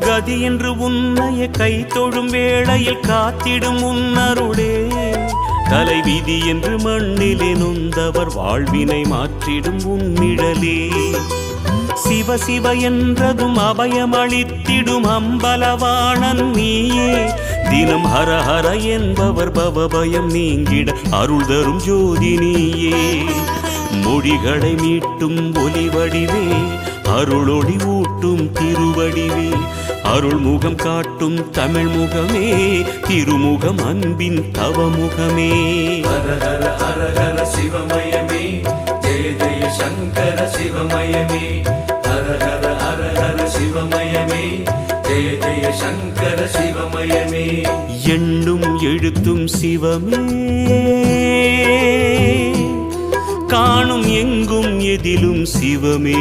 கதி என்று உன்னைய கை தொழும் வேளையில் காத்திடும் உன்னருளே தலைவிதி என்று மண்ணிலே நொந்தவர் வாழ்வினை மாற்றிடும் உன்னிழலே சிவ சிவ என்றதும் அபயமளித்திடும் அம்பலவாணன் நீயே தினம் ஹர ஹர என்பவர் பவபயம் நீங்கிட அருள் தரும் ஜோதி நீயே மொழிகளை மீட்டும் ஒலி வடிவே அருளொளி ஊட்டும் திருவடிவே அருள் முகம் காட்டும் தமிழ் முகமே திருமுகம் அன்பின் தவமுகமே ஹர ஹர ஹர ஹர சிவமயமே ஜெய ஜெய சங்கர சிவமயமே ஹர ஹர ஹர ஹர சிவமயமே ஜெய ஜெய சங்கர சிவமயமே எண்ணும் எழுத்தும் சிவமே காணும் எங்கும் எதிலும் சிவமே